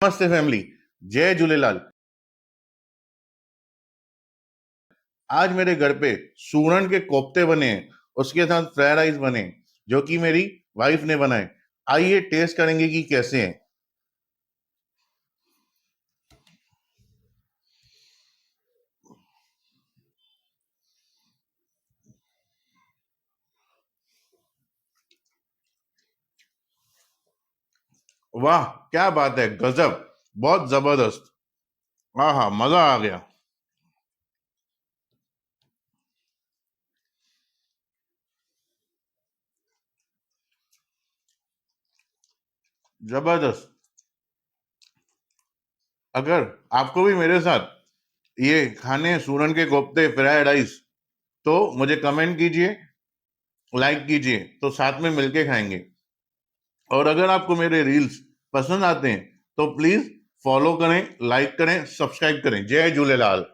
नमस्ते फैमिली, जय झूलेलाल। आज मेरे घर पे सूरन के कोफ्ते बने हैं, उसके साथ फ्राइड राइस बने हैं, जो कि मेरी वाइफ ने बनाए। आइए टेस्ट करेंगे कि कैसे हैं। वाह, क्या बात है, गजब, बहुत जबरदस्त। हाँ हाँ, मजा आ गया। जबरदस्त। अगर आपको भी मेरे साथ ये खाने हैं सूरन के कोफ्ते फ्राइड राइस, तो मुझे कमेंट कीजिए, लाइक कीजिए, तो साथ में मिलके खाएंगे। और अगर आपको मेरे रील्स पसंद आते हैं तो प्लीज फॉलो करें, लाइक करें, सब्सक्राइब करें। जय झूलेलाल।